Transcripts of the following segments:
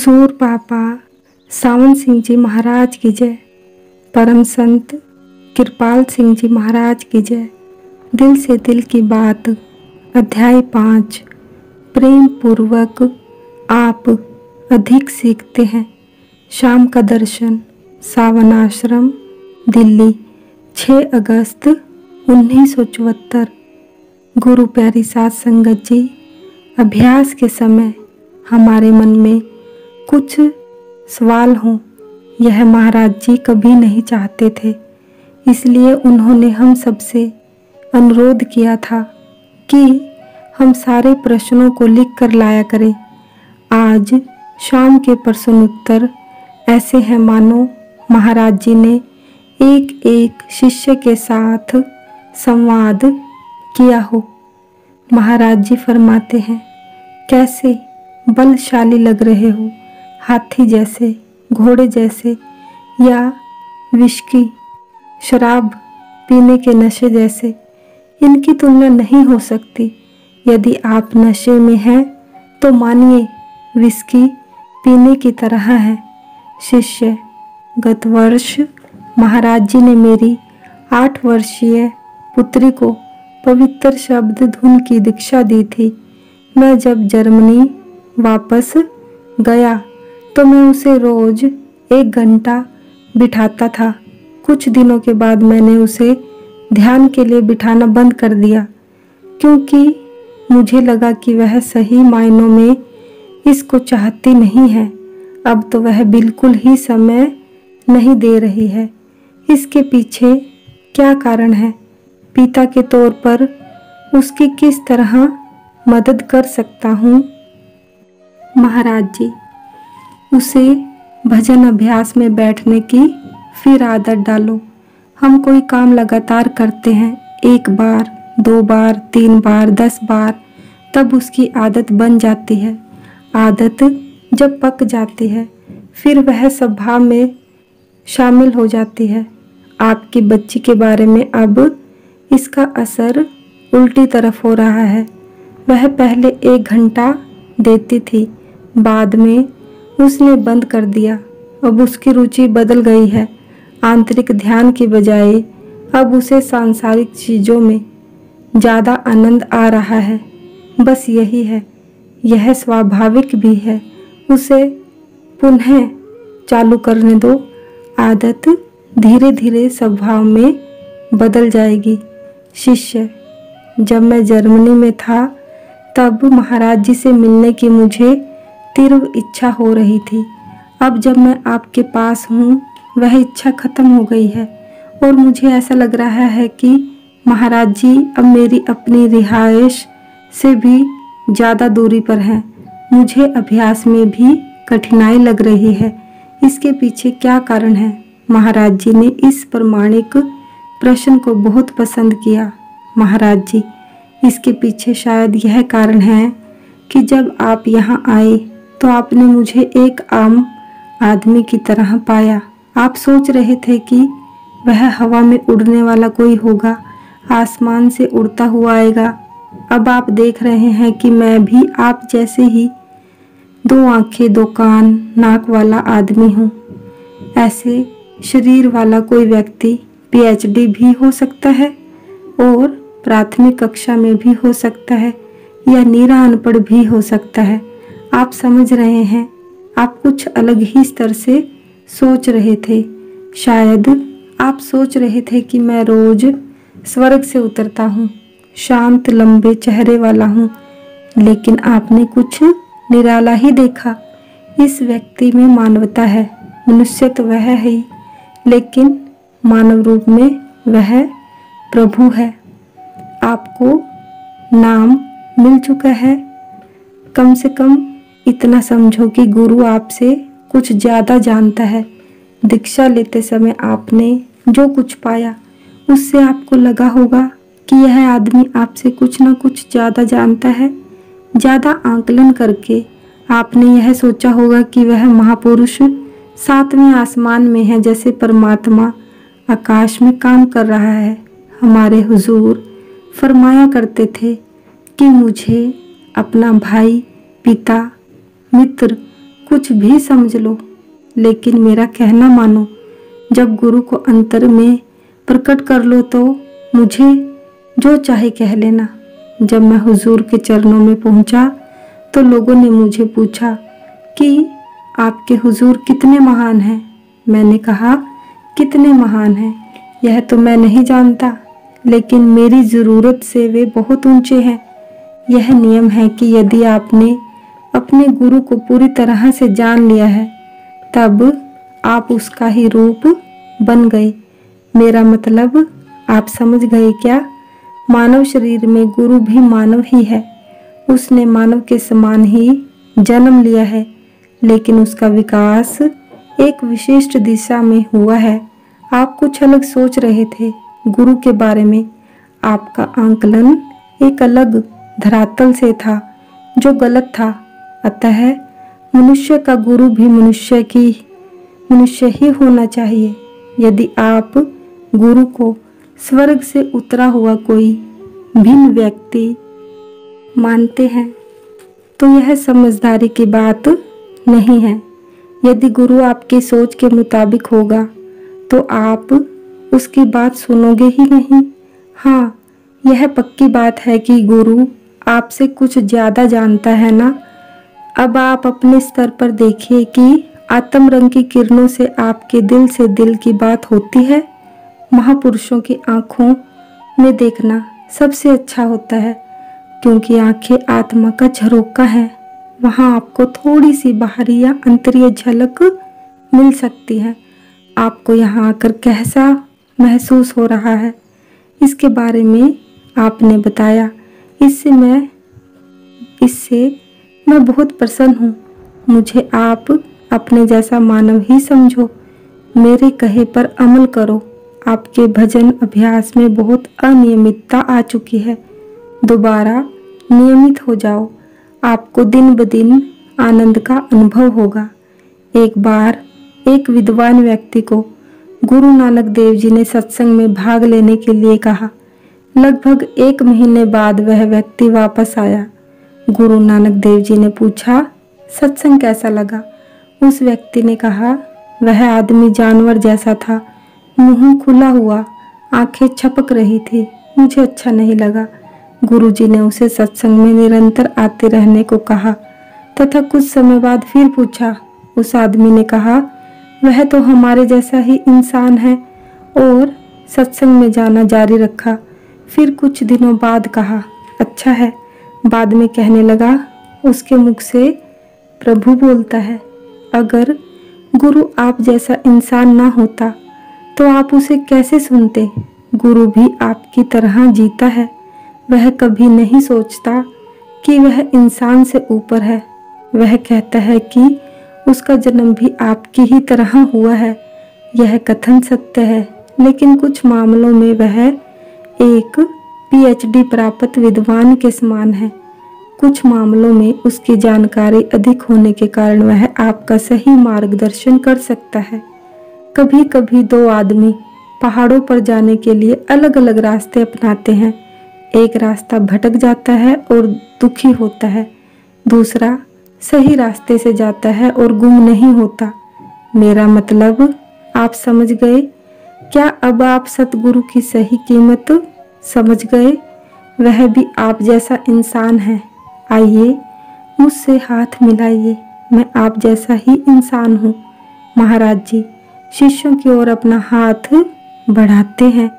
सूर पापा सावन सिंह जी महाराज की जय। परम संत कृपाल सिंह जी महाराज की जय। दिल से दिल की बात अध्याय 5। प्रेम पूर्वक आप अधिक सीखते हैं। शाम का दर्शन सावन आश्रम दिल्ली 6 अगस्त 1974। गुरु प्यारी साध संगत जी, अभ्यास के समय हमारे मन में कुछ सवाल हों, यह महाराज जी कभी नहीं चाहते थे। इसलिए उन्होंने हम सबसे अनुरोध किया था कि हम सारे प्रश्नों को लिख कर लाया करें। आज शाम के प्रश्नोत्तर ऐसे हैं मानो महाराज जी ने एक एक शिष्य के साथ संवाद किया हो। महाराज जी फरमाते हैं, कैसे बलशाली लग रहे हो, हाथी जैसे, घोड़े जैसे, या विस्की शराब पीने के नशे जैसे। इनकी तुलना नहीं हो सकती। यदि आप नशे में हैं तो मानिए विस्की पीने की तरह है। शिष्य, गत वर्ष महाराज जी ने मेरी 8 वर्षीय पुत्री को पवित्र शब्द धुन की दीक्षा दी थी। मैं जब जर्मनी वापस गया तो मैं उसे रोज 1 घंटा बिठाता था। कुछ दिनों के बाद मैंने उसे ध्यान के लिए बिठाना बंद कर दिया, क्योंकि मुझे लगा कि वह सही मायनों में इसको चाहती नहीं है। अब तो वह बिल्कुल ही समय नहीं दे रही है। इसके पीछे क्या कारण है? पिता के तौर पर उसकी किस तरह मदद कर सकता हूँ? महाराज जी, उसे भजन अभ्यास में बैठने की फिर आदत डालो। हम कोई काम लगातार करते हैं, 1 बार, 2 बार, 3 बार, 10 बार, तब उसकी आदत बन जाती है। आदत जब पक जाती है फिर वह स्वभाव में शामिल हो जाती है। आपकी बच्ची के बारे में अब इसका असर उल्टी तरफ हो रहा है। वह पहले 1 घंटा देती थी, बाद में उसने बंद कर दिया। अब उसकी रुचि बदल गई है। आंतरिक ध्यान की बजाय अब उसे सांसारिक चीज़ों में ज़्यादा आनंद आ रहा है। बस यही है, यह स्वाभाविक भी है। उसे पुनः चालू करने दो। आदत धीरे धीरे स्वभाव में बदल जाएगी। शिष्य, जब मैं जर्मनी में था तब महाराज जी से मिलने की मुझे तीव्र इच्छा हो रही थी। अब जब मैं आपके पास हूँ वह इच्छा खत्म हो गई है और मुझे ऐसा लग रहा है कि महाराज जी अब मेरी अपनी रिहाइश से भी ज़्यादा दूरी पर हैं। मुझे अभ्यास में भी कठिनाई लग रही है। इसके पीछे क्या कारण है? महाराज जी ने इस प्रामाणिक प्रश्न को बहुत पसंद किया। महाराज जी, इसके पीछे शायद यह कारण है कि जब आप यहाँ आए तो आपने मुझे एक आम आदमी की तरह पाया। आप सोच रहे थे कि वह हवा में उड़ने वाला कोई होगा, आसमान से उड़ता हुआ आएगा। अब आप देख रहे हैं कि मैं भी आप जैसे ही 2 आंखें, 2 कान, नाक वाला आदमी हूँ। ऐसे शरीर वाला कोई व्यक्ति PhD भी हो सकता है और प्राथमिक कक्षा में भी हो सकता है, या नीरा अनपढ़ भी हो सकता है। आप समझ रहे हैं, आप कुछ अलग ही स्तर से सोच रहे थे। शायद आप सोच रहे थे कि मैं रोज स्वर्ग से उतरता हूँ, शांत लंबे चेहरे वाला हूँ, लेकिन आपने कुछ निराला ही देखा। इस व्यक्ति में मानवता है, मनुष्य तो वह है ही, लेकिन मानव रूप में वह प्रभु है। आपको नाम मिल चुका है। कम से कम इतना समझो कि गुरु आपसे कुछ ज़्यादा जानता है। दीक्षा लेते समय आपने जो कुछ पाया उससे आपको लगा होगा कि यह आदमी आपसे कुछ न कुछ ज़्यादा जानता है। ज़्यादा आंकलन करके आपने यह सोचा होगा कि वह महापुरुष 7वें आसमान में है, जैसे परमात्मा आकाश में काम कर रहा है। हमारे हुजूर फरमाया करते थे कि मुझे अपना भाई, पिता, मित्र कुछ भी समझ लो, लेकिन मेरा कहना मानो। जब गुरु को अंतर में प्रकट कर लो तो मुझे जो चाहे कह लेना। जब मैं हुजूर के चरणों में पहुंचा तो लोगों ने मुझे पूछा कि आपके हुजूर कितने महान हैं। मैंने कहा, कितने महान हैं यह तो मैं नहीं जानता, लेकिन मेरी ज़रूरत से वे बहुत ऊंचे हैं। यह नियम है कि यदि आपने अपने गुरु को पूरी तरह से जान लिया है तब आप उसका ही रूप बन गए। मेरा मतलब आप समझ गए क्या? मानव शरीर में गुरु भी मानव ही है। उसने मानव के समान ही जन्म लिया है, लेकिन उसका विकास एक विशिष्ट दिशा में हुआ है। आप कुछ अलग सोच रहे थे गुरु के बारे में। आपका आंकलन एक अलग धरातल से था जो गलत था। अतः मनुष्य का गुरु भी मनुष्य ही होना चाहिए। यदि आप गुरु को स्वर्ग से उतरा हुआ कोई भिन्न व्यक्ति मानते हैं तो यह समझदारी की बात नहीं है। यदि गुरु आपकी सोच के मुताबिक होगा तो आप उसकी बात सुनोगे ही नहीं। हाँ, यह पक्की बात है कि गुरु आपसे कुछ ज़्यादा जानता है ना। अब आप अपने स्तर पर देखिए कि आत्म रंग की किरणों से आपके दिल से दिल की बात होती है। महापुरुषों की आंखों में देखना सबसे अच्छा होता है, क्योंकि आंखें आत्मा का झरोका है। वहाँ आपको थोड़ी सी बाहरी या अंतरीय झलक मिल सकती है। आपको यहाँ आकर कैसा महसूस हो रहा है, इसके बारे में आपने बताया। इससे मैं बहुत प्रसन्न हूँ। मुझे आप अपने जैसा मानव ही समझो। मेरे कहे पर अमल करो। आपके भजन अभ्यास में बहुत अनियमितता आ चुकी है। दोबारा नियमित हो जाओ। आपको दिन ब दिन आनंद का अनुभव होगा। एक बार एक विद्वान व्यक्ति को गुरु नानक देव जी ने सत्संग में भाग लेने के लिए कहा। लगभग 1 महीने बाद वह व्यक्ति वापस आया। गुरु नानक देव जी ने पूछा, सत्संग कैसा लगा? उस व्यक्ति ने कहा, वह आदमी जानवर जैसा था, मुंह खुला हुआ, आंखें छपक रही थी, मुझे अच्छा नहीं लगा। गुरुजी ने उसे सत्संग में निरंतर आते रहने को कहा तथा कुछ समय बाद फिर पूछा। उस आदमी ने कहा, वह तो हमारे जैसा ही इंसान है, और सत्संग में जाना जारी रखा। फिर कुछ दिनों बाद कहा, अच्छा है। बाद में कहने लगा, उसके मुख से प्रभु बोलता है। अगर गुरु आप जैसा इंसान ना होता तो आप उसे कैसे सुनते? गुरु भी आपकी तरह जीता है। वह कभी नहीं सोचता कि वह इंसान से ऊपर है। वह कहता है कि उसका जन्म भी आपकी ही तरह हुआ है। यह कथन सत्य है, लेकिन कुछ मामलों में वह एक PhD प्राप्त विद्वान के समान है। कुछ मामलों में उसकी जानकारी अधिक होने के कारण वह आपका सही मार्गदर्शन कर सकता है। कभी कभी 2 आदमी पहाड़ों पर जाने के लिए अलग अलग रास्ते अपनाते हैं। एक रास्ता भटक जाता है और दुखी होता है, दूसरा सही रास्ते से जाता है और गुम नहीं होता। मेरा मतलब आप समझ गए क्या? अब आप सतगुरु की सही कीमत समझ गए। वह भी आप जैसा इंसान है। आइए मुझसे हाथ मिलाइए, मैं आप जैसा ही इंसान हूँ। महाराज जी शिष्यों की ओर अपना हाथ बढ़ाते हैं।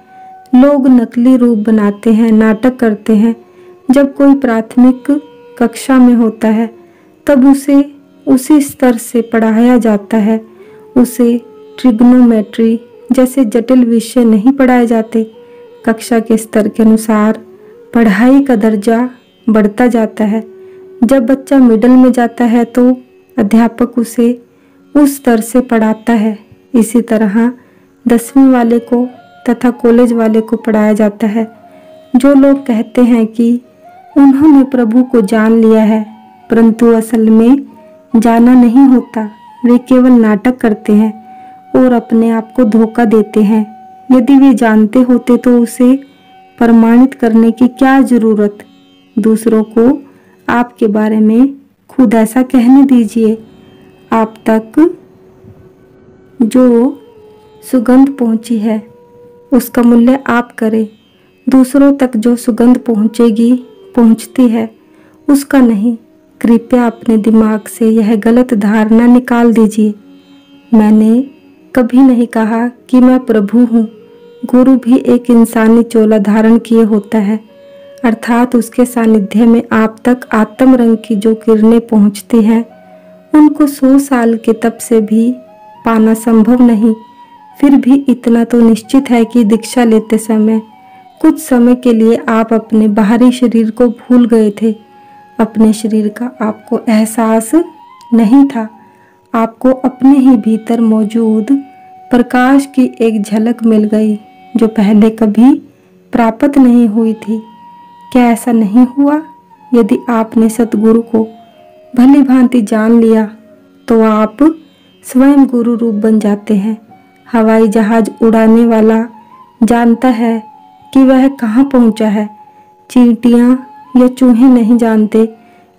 लोग नकली रूप बनाते हैं, नाटक करते हैं। जब कोई प्राथमिक कक्षा में होता है तब उसे उसी स्तर से पढ़ाया जाता है। उसे ट्रिग्नोमेट्री जैसे जटिल विषय नहीं पढ़ाए जाते। कक्षा के स्तर के अनुसार पढ़ाई का दर्जा बढ़ता जाता है। जब बच्चा मिडिल में जाता है तो अध्यापक उसे उस स्तर से पढ़ाता है। इसी तरह 10वीं वाले को तथा कॉलेज वाले को पढ़ाया जाता है। जो लोग कहते हैं कि उन्होंने प्रभु को जान लिया है, परंतु असल में जाना नहीं होता, वे केवल नाटक करते हैं और अपने आप को धोखा देते हैं। यदि वे जानते होते तो उसे प्रमाणित करने की क्या जरूरत? दूसरों को आपके बारे में खुद ऐसा कहने दीजिए। आप तक जो सुगंध पहुंची है उसका मूल्य आप करें। दूसरों तक जो सुगंध पहुंचती है उसका नहीं। कृपया अपने दिमाग से यह गलत धारणा निकाल दीजिए। मैंने कभी नहीं कहा कि मैं प्रभु हूँ। गुरु भी एक इंसानी चोला धारण किए होता है, अर्थात उसके सानिध्य में आप तक आत्म रंग की जो किरणें पहुँचती हैं उनको 100 साल के तप से भी पाना संभव नहीं। फिर भी इतना तो निश्चित है कि दीक्षा लेते समय कुछ समय के लिए आप अपने बाहरी शरीर को भूल गए थे। अपने शरीर का आपको एहसास नहीं था। आपको अपने ही भीतर मौजूद प्रकाश की एक झलक मिल गई जो पहले कभी प्राप्त नहीं हुई थी। क्या ऐसा नहीं हुआ? यदि आपने सतगुरु को भली भांति जान लिया तो आप स्वयं गुरु रूप बन जाते हैं। हवाई जहाज उड़ाने वाला जानता है कि वह कहाँ पहुँचा है। चींटियाँ या चूहे नहीं जानते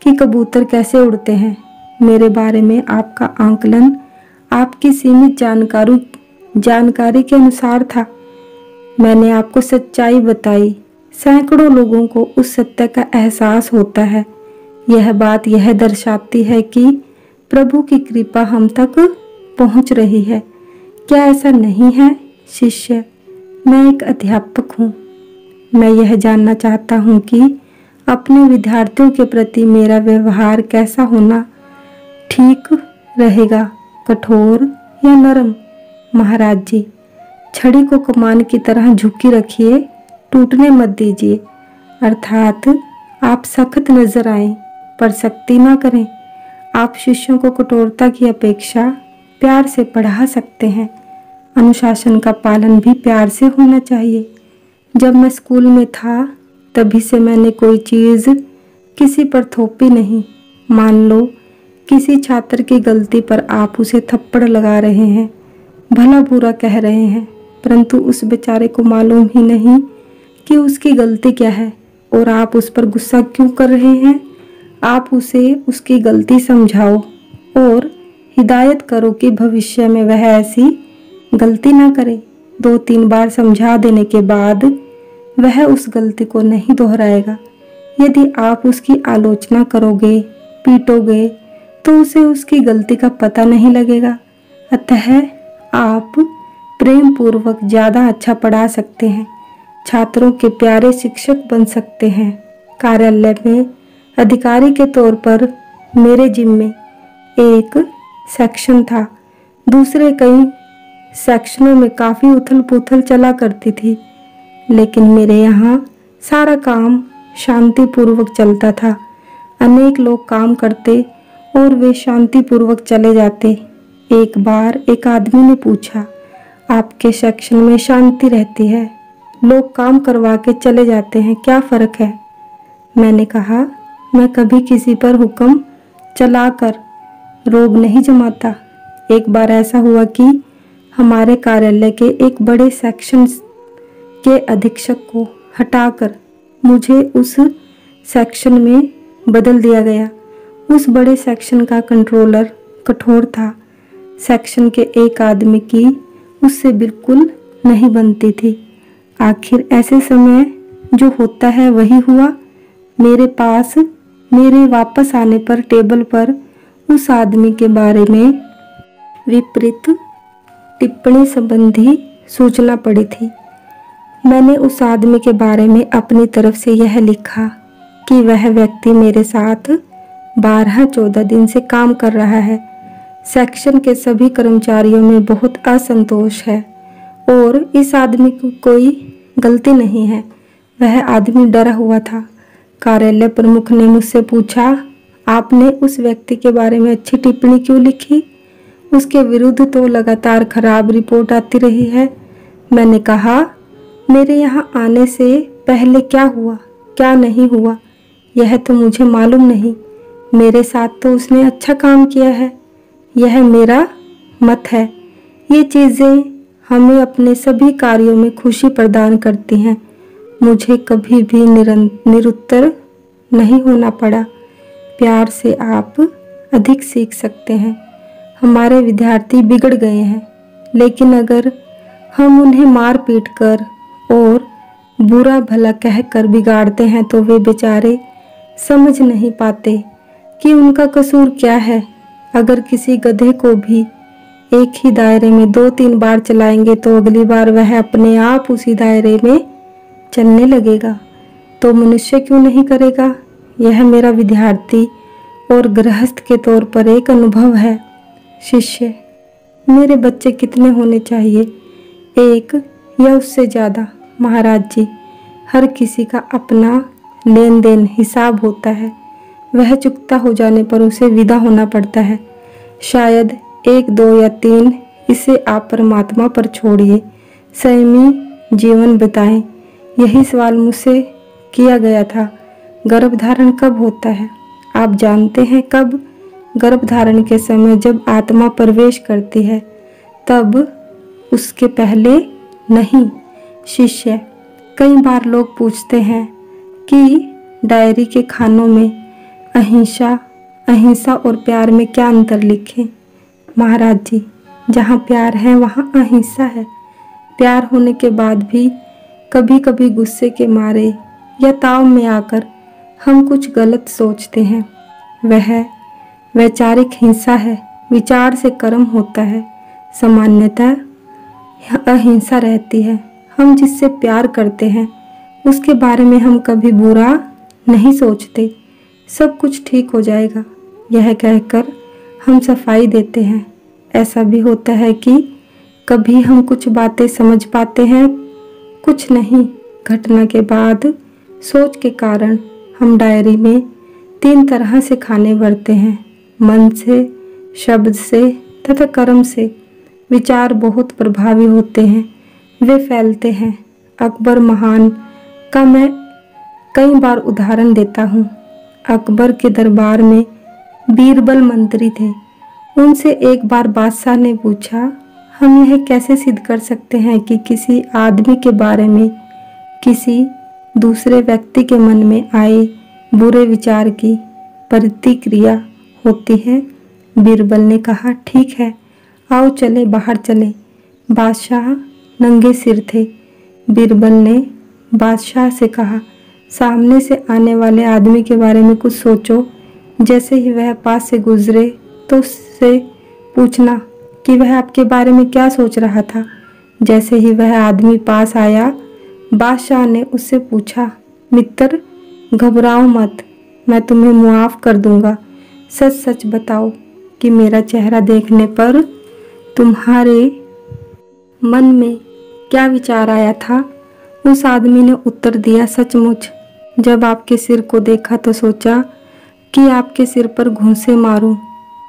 कि कबूतर कैसे उड़ते हैं। मेरे बारे में आपका आंकलन आपकी सीमित जानकारी के अनुसार था। मैंने आपको सच्चाई बताई। सैकड़ों लोगों को उस सत्य का एहसास होता है। यह बात यह दर्शाती है कि प्रभु की कृपा हम तक पहुंच रही है। क्या ऐसा नहीं है शिष्य? मैं एक अध्यापक हूँ। मैं यह जानना चाहता हूँ कि अपने विद्यार्थियों के प्रति मेरा व्यवहार कैसा होना ठीक रहेगा, कठोर या नरम? महाराज जी, छड़ी को कमान की तरह झुकी रखिए, टूटने मत दीजिए। अर्थात आप सख्त नजर आएं पर सख्ती ना करें। आप शिष्यों को कठोरता की अपेक्षा प्यार से पढ़ा सकते हैं। अनुशासन का पालन भी प्यार से होना चाहिए। जब मैं स्कूल में था तभी से मैंने कोई चीज़ किसी पर थोपी नहीं। मान लो किसी छात्र की गलती पर आप उसे थप्पड़ लगा रहे हैं, भला बुरा कह रहे हैं, परंतु उस बेचारे को मालूम ही नहीं कि उसकी गलती क्या है और आप उस पर गुस्सा क्यों कर रहे हैं। आप उसे उसकी गलती समझाओ और हिदायत करो कि भविष्य में वह ऐसी गलती ना करे। 2-3 बार समझा देने के बाद वह उस गलती को नहीं दोहराएगा। यदि आप उसकी आलोचना करोगे, पीटोगे, तो उसे उसकी गलती का पता नहीं लगेगा। अतः आप प्रेम पूर्वक ज़्यादा अच्छा पढ़ा सकते हैं, छात्रों के प्यारे शिक्षक बन सकते हैं। कार्यालय में अधिकारी के तौर पर मेरे जिम्मे एक सेक्शन था। दूसरे कई सेक्शनों में काफ़ी उथल पुथल चला करती थी, लेकिन मेरे यहाँ सारा काम शांतिपूर्वक चलता था। अनेक लोग काम करते और वे शांतिपूर्वक चले जाते। एक बार एक आदमी ने पूछा, आपके सेक्शन में शांति रहती है, लोग काम करवा के चले जाते हैं, क्या फ़र्क है? मैंने कहा, मैं कभी किसी पर हुक्म चलाकर रोब नहीं जमाता। एक बार ऐसा हुआ कि हमारे कार्यालय के एक बड़े सेक्शन के अधीक्षक को हटाकर मुझे उस सेक्शन में बदल दिया गया। उस बड़े सेक्शन का कंट्रोलर कठोर था। सेक्शन के एक आदमी की उससे बिल्कुल नहीं बनती थी। आखिर ऐसे समय जो होता है वही हुआ। मेरे वापस आने पर टेबल पर उस आदमी के बारे में विपरीत टिप्पणी संबंधी सूचना पड़ी थी। मैंने उस आदमी के बारे में अपनी तरफ से यह लिखा कि वह व्यक्ति मेरे साथ 12-14 दिन से काम कर रहा है। सेक्शन के सभी कर्मचारियों में बहुत असंतोष है और इस आदमी की कोई गलती नहीं है। वह आदमी डरा हुआ था। कार्यालय प्रमुख ने मुझसे पूछा, आपने उस व्यक्ति के बारे में अच्छी टिप्पणी क्यों लिखी? उसके विरुद्ध तो लगातार खराब रिपोर्ट आती रही है। मैंने कहा, मेरे यहाँ आने से पहले क्या हुआ, क्या नहीं हुआ, यह तो मुझे मालूम नहीं। मेरे साथ तो उसने अच्छा काम किया है, यह मेरा मत है। ये चीज़ें हमें अपने सभी कार्यों में खुशी प्रदान करती हैं। मुझे कभी भी निरुत्तर नहीं होना पड़ा। प्यार से आप अधिक सीख सकते हैं। हमारे विद्यार्थी बिगड़ गए हैं, लेकिन अगर हम उन्हें मार पीट कर और बुरा भला कहकर बिगाड़ते हैं तो वे बेचारे समझ नहीं पाते कि उनका कसूर क्या है। अगर किसी गधे को भी एक ही दायरे में 2-3 बार चलाएंगे तो अगली बार वह अपने आप उसी दायरे में चलने लगेगा, तो मनुष्य क्यों नहीं करेगा। यह मेरा विद्यार्थी और गृहस्थ के तौर पर एक अनुभव है। शिष्य: मेरे बच्चे कितने होने चाहिए? 1 या उससे ज़्यादा? महाराज जी, हर किसी का अपना लेन देन हिसाब होता है, वह चुकता हो जाने पर उसे विदा होना पड़ता है। शायद 1, 2 या 3, इसे आप परमात्मा पर छोड़िए, संयमी जीवन बिताएं। यही सवाल मुझसे किया गया था। गर्भधारण कब होता है? आप जानते हैं कब? गर्भधारण के समय जब आत्मा प्रवेश करती है, तब, उसके पहले नहीं। शिष्य: कई बार लोग पूछते हैं कि डायरी के खानों में अहिंसा और प्यार में क्या अंतर लिखें। महाराज जी, जहाँ प्यार है वहाँ अहिंसा है। प्यार होने के बाद भी कभी कभी गुस्से के मारे या ताव में आकर हम कुछ गलत सोचते हैं, वह वैचारिक हिंसा है। विचार से कर्म होता है, सामान्यतः अहिंसा रहती है। हम जिससे प्यार करते हैं उसके बारे में हम कभी बुरा नहीं सोचते, सब कुछ ठीक हो जाएगा, यह कहकर हम सफाई देते हैं। ऐसा भी होता है कि कभी हम कुछ बातें समझ पाते हैं, कुछ नहीं। घटना के बाद सोच के कारण हम डायरी में 3 तरह से खाने भरते हैं, मन से, शब्द से तथा कर्म से। विचार बहुत प्रभावी होते हैं, वे फैलते हैं। अकबर महान का मैं कई बार उदाहरण देता हूँ। अकबर के दरबार में बीरबल मंत्री थे। उनसे एक बार बादशाह ने पूछा, हम यह कैसे सिद्ध कर सकते हैं कि किसी आदमी के बारे में किसी दूसरे व्यक्ति के मन में आए बुरे विचार की प्रतिक्रिया होती है? बीरबल ने कहा, ठीक है, आओ चले बाहर चले। बादशाह नंगे सिर थे। बीरबल ने बादशाह से कहा, सामने से आने वाले आदमी के बारे में कुछ सोचो। जैसे ही वह पास से गुजरे तो उससे पूछना कि वह आपके बारे में क्या सोच रहा था। जैसे ही वह आदमी पास आया, बादशाह ने उससे पूछा, मित्र, घबराओ मत, मैं तुम्हें मुआफ कर दूंगा। सच सच बताओ कि मेरा चेहरा देखने पर तुम्हारे मन में क्या विचार आया था? उस आदमी ने उत्तर दिया, सचमुच जब आपके सिर को देखा तो सोचा कि आपके सिर पर घूंसे मारूं।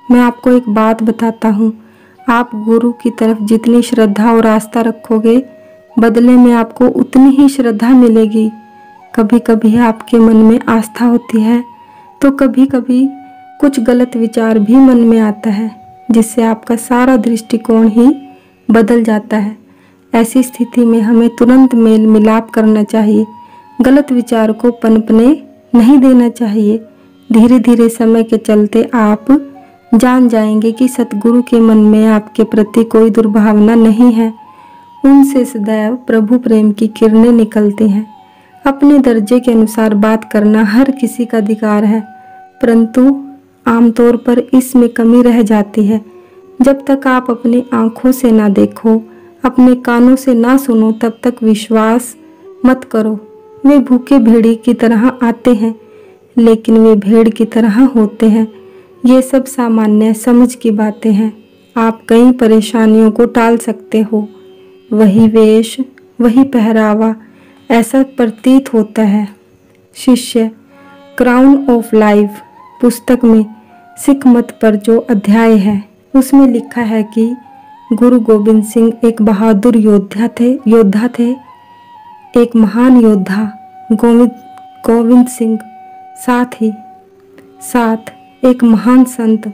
मैं आपको एक बात बताता हूँ, आप गुरु की तरफ जितनी श्रद्धा और आस्था रखोगे, बदले में आपको उतनी ही श्रद्धा मिलेगी। कभी कभी आपके मन में आस्था होती है तो कभी कभी कुछ गलत विचार भी मन में आता है, जिससे आपका सारा दृष्टिकोण ही बदल जाता है। ऐसी स्थिति में हमें तुरंत मेल मिलाप करना चाहिए, गलत विचार को पनपने नहीं देना चाहिए। धीरे धीरे समय के चलते आप जान जाएंगे कि सतगुरु के मन में आपके प्रति कोई दुर्भावना नहीं है। उनसे सदैव प्रभु प्रेम की किरणें निकलती हैं। अपने दर्जे के अनुसार बात करना हर किसी का अधिकार है, परंतु आमतौर पर इसमें कमी रह जाती है। जब तक आप अपनी आंखों से ना देखो, अपने कानों से ना सुनो, तब तक विश्वास मत करो। वे भूखे भेड़ी की तरह आते हैं, लेकिन वे भेड़ की तरह होते हैं। ये सब सामान्य समझ की बातें हैं। आप कई परेशानियों को टाल सकते हो। वही वेश, वही पहरावा, ऐसा प्रतीत होता है। शिष्य, क्राउन ऑफ लाइफ पुस्तक में सिख मत पर जो अध्याय है, उसमें लिखा है कि गुरु गोबिंद सिंह एक बहादुर योद्धा थे। एक महान योद्धा गोविंद सिंह साथ ही साथ एक महान संत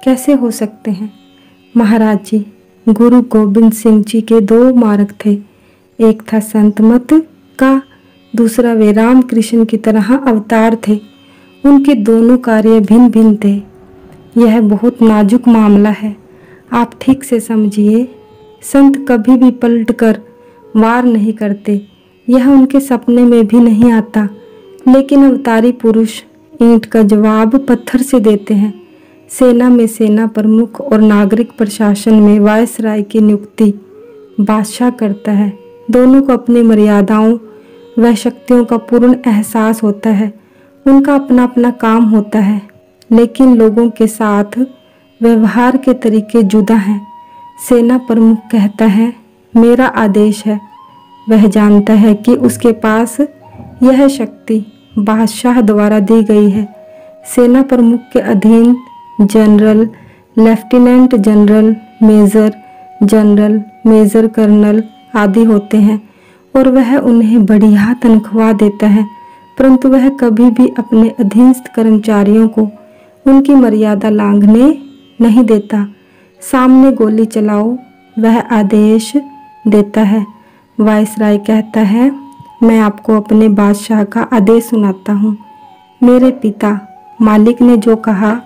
कैसे हो सकते हैं? महाराज जी, गुरु गोबिंद सिंह जी के 2 मार्ग थे। एक था संत मत का, दूसरा वे राम कृष्ण की तरह अवतार थे। उनके दोनों कार्य भिन्न भिन्न थे। यह बहुत नाजुक मामला है। आप ठीक से समझिए, संत कभी भी पलटकर वार नहीं करते, यह उनके सपने में भी नहीं आता। लेकिन अवतारी पुरुष ईंट का जवाब पत्थर से देते हैं। सेना में सेना प्रमुख और नागरिक प्रशासन में वायसराय की नियुक्ति बादशाह करता है। दोनों को अपनी मर्यादाओं व शक्तियों का पूर्ण एहसास होता है। उनका अपना अपना काम होता है, लेकिन लोगों के साथ व्यवहार के तरीके जुदा हैं। सेना प्रमुख कहता है, मेरा आदेश है। वह जानता है कि उसके पास यह शक्ति बादशाह द्वारा दी गई है। सेना प्रमुख के अधीन general, lieutenant general, major general, major colonel आदि होते हैं और वह उन्हें बढ़िया तनख्वाह देता है, परंतु वह कभी भी अपने अधीनस्थ कर्मचारियों को उनकी मर्यादा लांघने नहीं देता। सामने गोली चलाओ, वह आदेश देता है। वायसराय कहता है, मैं आपको अपने बादशाह का आदेश सुनाता हूँ। मेरे पिता मालिक ने जो कहा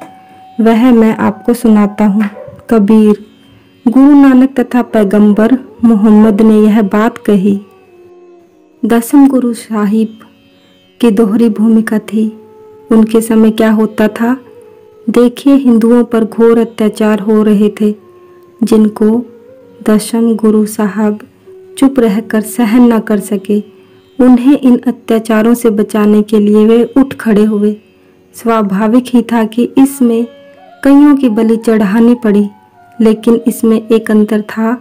वह मैं आपको सुनाता हूँ। कबीर, गुरु नानक तथा पैगंबर मोहम्मद ने यह बात कही। दसम गुरु साहिब की दोहरी भूमिका थी। उनके समय क्या होता था? देखिए, हिंदुओं पर घोर अत्याचार हो रहे थे, जिनको दशम गुरु साहब चुप रहकर सहन न कर सके। उन्हें इन अत्याचारों से बचाने के लिए वे उठ खड़े हुए। स्वाभाविक ही था कि इसमें कईयों की बलि चढ़ानी पड़ी, लेकिन इसमें एक अंतर था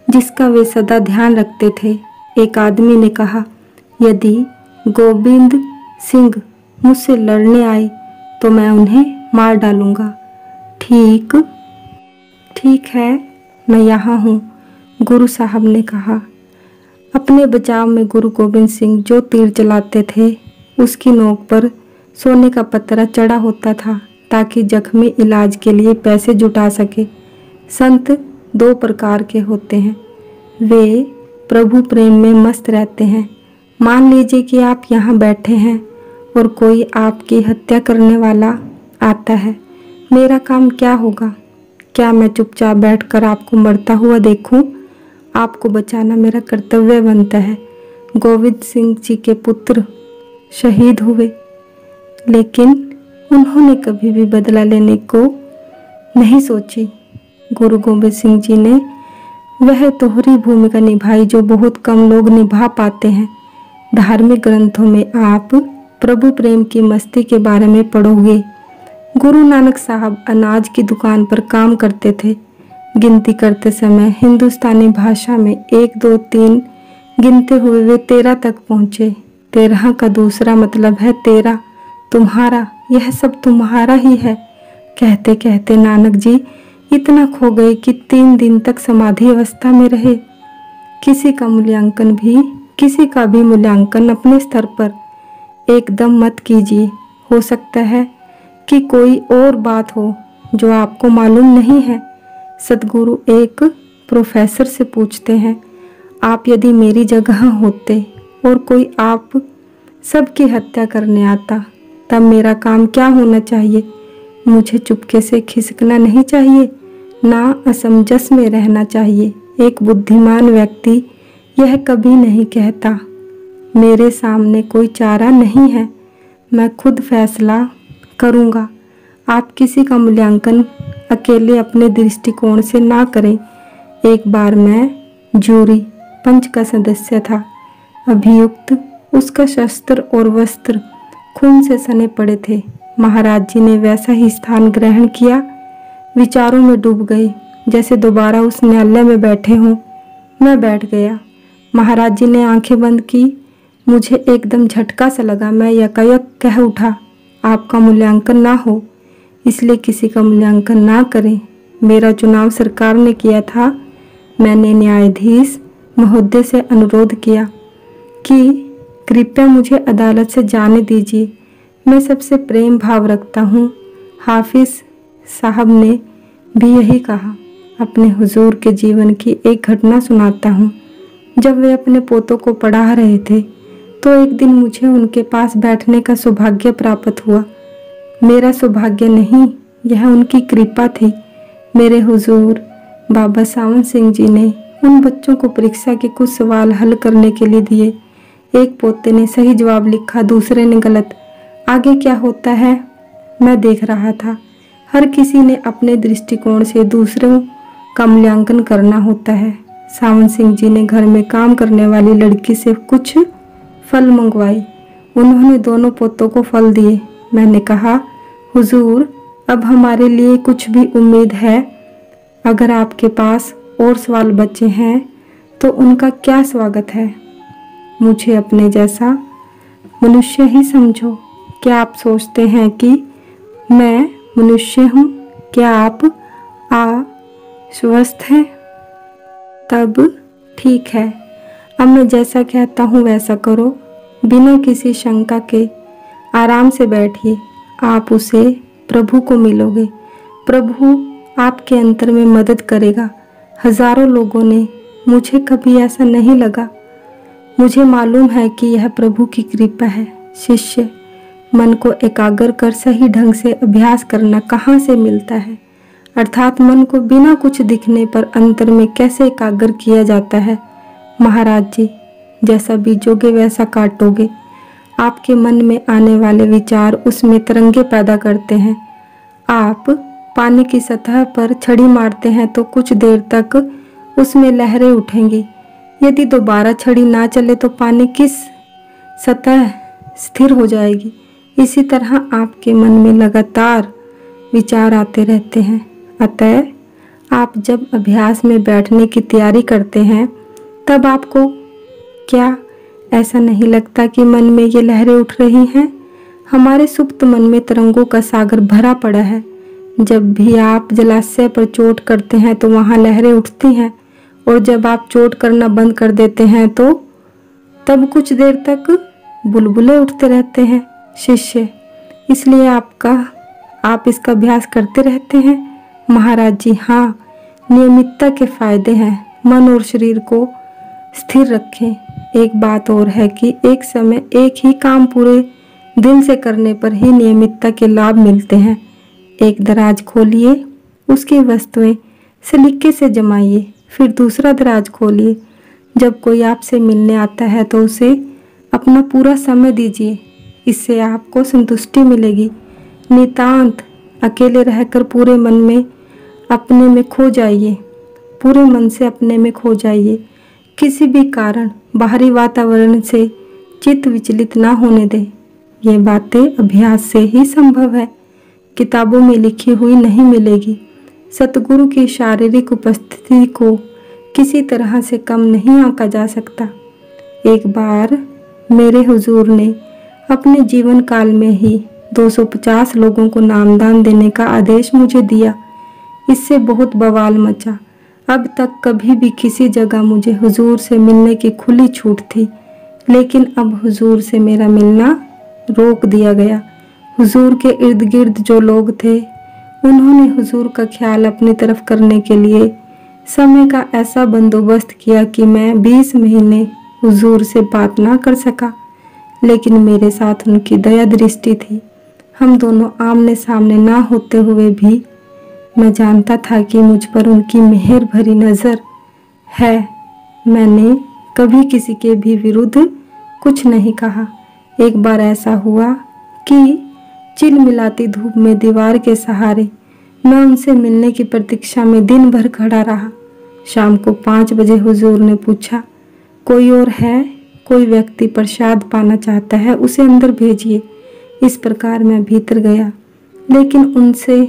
जिसका वे सदा ध्यान रखते थे। एक आदमी ने कहा, यदि गोविंद सिंह मुझसे लड़ने आए तो मैं उन्हें मार डालूंगा। ठीक है, मैं यहाँ हूँ, गुरु साहब ने कहा। अपने बचाव में गुरु गोविंद सिंह जो तीर चलाते थे, उसकी नोक पर सोने का पतरा चढ़ा होता था ताकि जख्मी इलाज के लिए पैसे जुटा सके। संत दो प्रकार के होते हैं। वे प्रभु प्रेम में मस्त रहते हैं। मान लीजिए कि आप यहाँ बैठे हैं और कोई आपकी हत्या करने वाला आता है। मेरा काम क्या होगा? क्या मैं चुपचाप बैठकर आपको मरता हुआ देखूं? आपको बचाना मेरा कर्तव्य बनता है। गोविंद सिंह जी के पुत्र शहीद हुए, लेकिन उन्होंने कभी भी बदला लेने को नहीं सोची। गुरु गोविंद सिंह जी ने वह दोहरी भूमिका निभाई जो बहुत कम लोग निभा पाते हैं। धार्मिक ग्रंथों में आप प्रभु प्रेम की मस्ती के बारे में पढ़ोगे। गुरु नानक साहब अनाज की दुकान पर काम करते थे। गिनती करते समय हिंदुस्तानी भाषा में 1 2 3 गिनते हुए वे 13 तक पहुँचे। 13 का दूसरा मतलब है तेरा, तुम्हारा, यह सब तुम्हारा ही है। कहते कहते नानक जी इतना खो गए कि 3 दिन तक समाधि अवस्था में रहे। किसी का भी मूल्यांकन अपने स्तर पर एकदम मत कीजिए। हो सकता है कि कोई और बात हो जो आपको मालूम नहीं है। सदगुरु एक प्रोफेसर से पूछते हैं, आप यदि मेरी जगह होते और कोई आप सबकी हत्या करने आता, तब मेरा काम क्या होना चाहिए? मुझे चुपके से खिसकना नहीं चाहिए, ना असमंजस में रहना चाहिए। एक बुद्धिमान व्यक्ति यह कभी नहीं कहता, मेरे सामने कोई चारा नहीं है, मैं खुद फैसला करूँगा। आप किसी का मूल्यांकन अकेले अपने दृष्टिकोण से ना करें। एक बार मैं जूरी पंच का सदस्य था। अभियुक्त, उसका शस्त्र और वस्त्र खून से सने पड़े थे। महाराज जी ने वैसा ही स्थान ग्रहण किया। विचारों में डूब गए, जैसे दोबारा उस न्यायालय में बैठे हों। मैं बैठ गया। महाराज जी ने आंखें बंद की। मुझे एकदम झटका सा लगा। मैं यकायक कह उठा, आपका मूल्यांकन ना हो, इसलिए किसी का मूल्यांकन ना करें। मेरा चुनाव सरकार ने किया था। मैंने न्यायाधीश महोदय से अनुरोध किया कि कृपया मुझे अदालत से जाने दीजिए, मैं सबसे प्रेम भाव रखता हूँ। हाफिज साहब ने भी यही कहा। अपने हुजूर के जीवन की एक घटना सुनाता हूँ। जब वे अपने पोतों को पढ़ा रहे थे तो एक दिन मुझे उनके पास बैठने का सौभाग्य प्राप्त हुआ। मेरा सौभाग्य नहीं, यह उनकी कृपा थी। मेरे हुजूर बाबा सावन सिंह जी ने उन बच्चों को परीक्षा के कुछ सवाल हल करने के लिए दिए। एक पोते ने सही जवाब लिखा, दूसरे ने गलत। आगे क्या होता है मैं देख रहा था। हर किसी ने अपने दृष्टिकोण से दूसरों का मूल्यांकन करना होता है। सावन सिंह जी ने घर में काम करने वाली लड़की से कुछ फल मंगवाए। उन्होंने दोनों पोतों को फल दिए। मैंने कहा, हुजूर, अब हमारे लिए कुछ भी उम्मीद है। अगर आपके पास और सवाल बचे हैं तो उनका क्या स्वागत है। मुझे अपने जैसा मनुष्य ही समझो। क्या आप सोचते हैं कि मैं मनुष्य हूँ? क्या आप आश्वस्त हैं? तब ठीक है, अब मैं जैसा कहता हूँ वैसा करो। बिना किसी शंका के आराम से बैठिए। आप उसे प्रभु को मिलोगे। प्रभु आपके अंतर में मदद करेगा। हजारों लोगों ने, मुझे कभी ऐसा नहीं लगा। मुझे मालूम है कि यह प्रभु की कृपा है। शिष्य, मन को एकाग्र कर सही ढंग से अभ्यास करना कहाँ से मिलता है? अर्थात मन को बिना कुछ दिखने पर अंतर में कैसे एकाग्र किया जाता है? महाराज जी, जैसा बीजोगे वैसा काटोगे। आपके मन में आने वाले विचार उसमें तरंगे पैदा करते हैं। आप पानी की सतह पर छड़ी मारते हैं तो कुछ देर तक उसमें लहरें उठेंगी। यदि दोबारा छड़ी ना चले तो पानी किस सतह स्थिर हो जाएगी। इसी तरह आपके मन में लगातार विचार आते रहते हैं। अतः आप जब अभ्यास में बैठने की तैयारी करते हैं तब आपको क्या ऐसा नहीं लगता कि मन में ये लहरें उठ रही हैं? हमारे सुप्त मन में तरंगों का सागर भरा पड़ा है। जब भी आप जलाशय पर चोट करते हैं तो वहाँ लहरें उठती हैं, और जब आप चोट करना बंद कर देते हैं तो तब कुछ देर तक बुलबुले उठते रहते हैं। शिष्य, इसलिए आप इसका अभ्यास करते रहते हैं? महाराज जी, हाँ, नियमितता के फायदे हैं। मन और शरीर को स्थिर रखें। एक बात और है कि एक समय एक ही काम पूरे दिल से करने पर ही नियमितता के लाभ मिलते हैं। एक दराज खोलिए, उसकी वस्तुएं सलीके से जमाइए, फिर दूसरा दराज खोलिए। जब कोई आपसे मिलने आता है तो उसे अपना पूरा समय दीजिए। इससे आपको संतुष्टि मिलेगी। नितांत अकेले रहकर पूरे मन में अपने में खो जाइए। पूरे मन से अपने में खो जाइए। किसी भी कारण बाहरी वातावरण से चित्त विचलित ना होने दें। ये बातें अभ्यास से ही संभव है, किताबों में लिखी हुई नहीं मिलेगी। सतगुरु की शारीरिक उपस्थिति को किसी तरह से कम नहीं आंका जा सकता। एक बार मेरे हुजूर ने अपने जीवन काल में ही 250 लोगों को नामदान देने का आदेश मुझे दिया। इससे बहुत बवाल मचा। अब तक कभी भी किसी जगह मुझे हुजूर से मिलने की खुली छूट थी, लेकिन अब हुजूर से मेरा मिलना रोक दिया गया। हुजूर के इर्द गिर्द जो लोग थे, उन्होंने हुजूर का ख्याल अपनी तरफ करने के लिए समय का ऐसा बंदोबस्त किया कि मैं 20 महीने हुजूर से बात ना कर सका। लेकिन मेरे साथ उनकी दया दृष्टि थी। हम दोनों आमने सामने ना होते हुए भी मैं जानता था कि मुझ पर उनकी मेहर भरी नज़र है। मैंने कभी किसी के भी विरुद्ध कुछ नहीं कहा। एक बार ऐसा हुआ कि चिलमिलाती धूप में दीवार के सहारे मैं उनसे मिलने की प्रतीक्षा में दिन भर खड़ा रहा। शाम को 5 बजे हुजूर ने पूछा, कोई और है? कोई व्यक्ति प्रसाद पाना चाहता है, उसे अंदर भेजिए। इस प्रकार मैं भीतर गया, लेकिन उनसे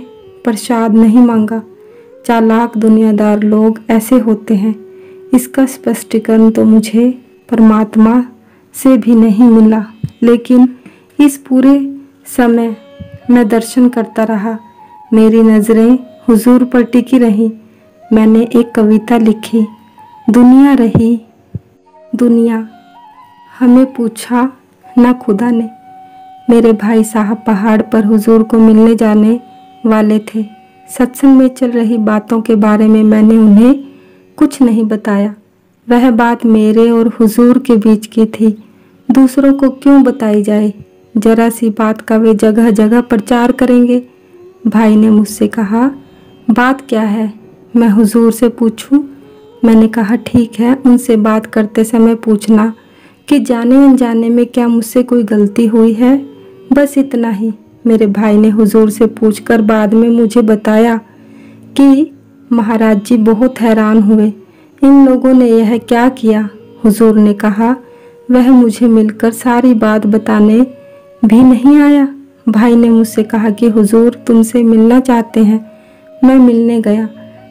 प्रसाद नहीं मांगा। चालाक दुनियादार लोग ऐसे होते हैं। इसका स्पष्टीकरण तो मुझे परमात्मा से भी नहीं मिला, लेकिन इस पूरे समय मैं दर्शन करता रहा। मेरी नज़रें हुजूर पर टिकी रहीं। मैंने एक कविता लिखी, दुनिया रही दुनिया, हमें पूछा ना खुदा ने। मेरे भाई साहब पहाड़ पर हुजूर को मिलने जाने वाले थे। सत्संग में चल रही बातों के बारे में मैंने उन्हें कुछ नहीं बताया। वह बात मेरे और हुजूर के बीच की थी, दूसरों को क्यों बताई जाए? जरा सी बात का वे जगह जगह प्रचार करेंगे। भाई ने मुझसे कहा, बात क्या है? मैं हुजूर से पूछूं? मैंने कहा ठीक है, उनसे बात करते समय पूछना कि जाने अनजाने में क्या मुझसे कोई गलती हुई है, बस इतना ही। मेरे भाई ने हुजूर से पूछकर बाद में मुझे बताया कि महाराज जी बहुत हैरान हुए, इन लोगों ने यह क्या किया। हुजूर ने कहा वह मुझे मिलकर सारी बात बताने भी नहीं आया। भाई ने मुझसे कहा कि हुजूर तुमसे मिलना चाहते हैं। मैं मिलने गया।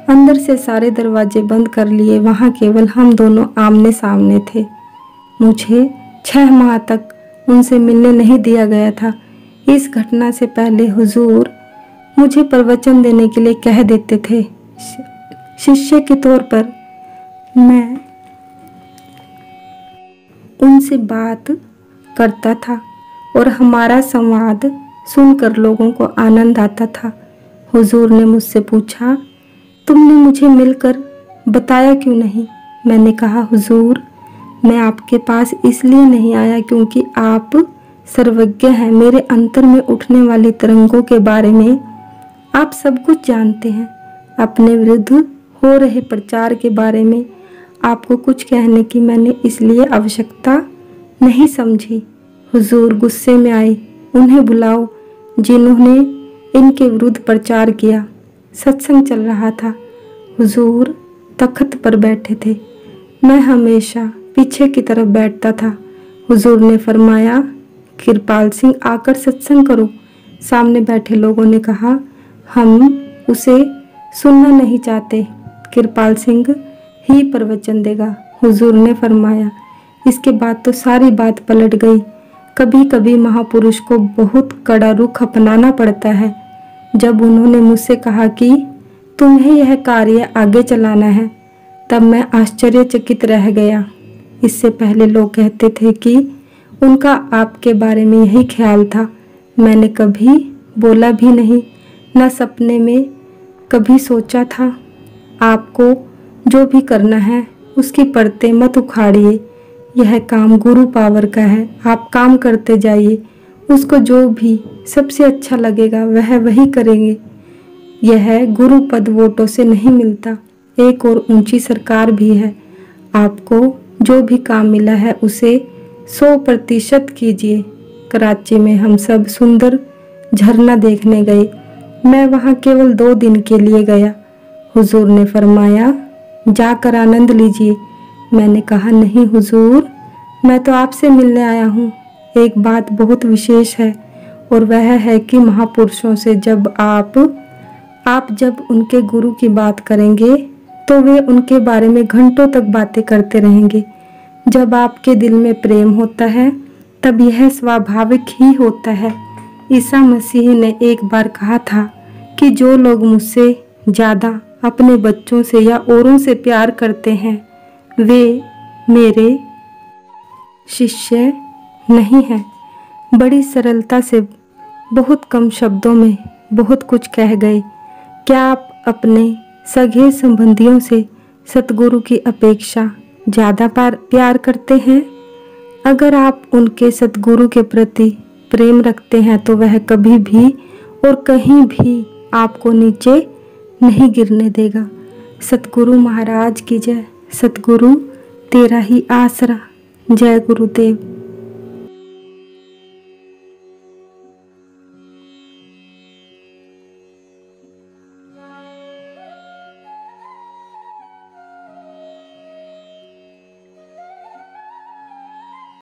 अंदर से सारे दरवाजे बंद कर लिए, वहाँ केवल हम दोनों आमने सामने थे। मुझे 6 माह तक उनसे मिलने नहीं दिया गया था। इस घटना से पहले हुजूर मुझे प्रवचन देने के लिए कह देते थे। शिष्य के तौर पर मैं उनसे बात करता था और हमारा संवाद सुनकर लोगों को आनंद आता था। हुजूर ने मुझसे पूछा, तुमने मुझे मिलकर बताया क्यों नहीं? मैंने कहा, हुजूर मैं आपके पास इसलिए नहीं आया क्योंकि आप सर्वज्ञ हैं। मेरे अंतर में उठने वाली तरंगों के बारे में आप सब कुछ जानते हैं। अपने विरुद्ध हो रहे प्रचार के बारे में आपको कुछ कहने की मैंने इसलिए आवश्यकता नहीं समझी। हुजूर गुस्से में आए, उन्हें बुलाओ जिन्होंने इनके विरुद्ध प्रचार किया। सत्संग चल रहा था। हुजूर तख्त पर बैठे थे। मैं हमेशा पीछे की तरफ बैठता था। हुजूर ने फरमाया, कृपाल सिंह आकर सत्संग करो। सामने बैठे लोगों ने कहा, हम उसे सुनना नहीं चाहते, कृपाल सिंह ही प्रवचन देगा। हुजूर ने फरमाया। इसके बाद तो सारी बात पलट गई। कभी कभी महापुरुष को बहुत कड़ा रुख अपनाना पड़ता है। जब उन्होंने मुझसे कहा कि तुम्हें यह कार्य आगे चलाना है, तब मैं आश्चर्यचकित रह गया। इससे पहले लोग कहते थे कि उनका आपके बारे में यही ख्याल था। मैंने कभी बोला भी नहीं, न सपने में कभी सोचा था। आपको जो भी करना है उसकी परतें मत उखाड़िए। यह काम गुरु पावर का है। आप काम करते जाइए, उसको जो भी सबसे अच्छा लगेगा वह वही करेंगे। यह गुरु पद वोटों से नहीं मिलता, एक और ऊंची सरकार भी है। आपको जो भी काम मिला है उसे 100% कीजिए। कराची में हम सब सुंदर झरना देखने गए। मैं वहाँ केवल 2 दिन के लिए गया। हुजूर ने फरमाया, जाकर आनंद लीजिए। मैंने कहा, नहीं हुजूर, मैं तो आपसे मिलने आया हूँ। एक बात बहुत विशेष है और वह है कि महापुरुषों से जब आप जब उनके गुरु की बात करेंगे तो वे उनके बारे में घंटों तक बातें करते रहेंगे। जब आपके दिल में प्रेम होता है तब यह स्वाभाविक ही होता है। ईसा मसीह ने एक बार कहा था कि जो लोग मुझसे ज़्यादा अपने बच्चों से या औरों से प्यार करते हैं वे मेरे शिष्य नहीं हैं। बड़ी सरलता से बहुत कम शब्दों में बहुत कुछ कह गए। क्या आप अपने सगे संबंधियों से सतगुरु की अपेक्षा ज़्यादा प्यार करते हैं? अगर आप उनके सतगुरु के प्रति प्रेम रखते हैं तो वह कभी भी और कहीं भी आपको नीचे नहीं गिरने देगा। सतगुरु महाराज की जय। सतगुरु तेरा ही आसरा। जय गुरुदेव।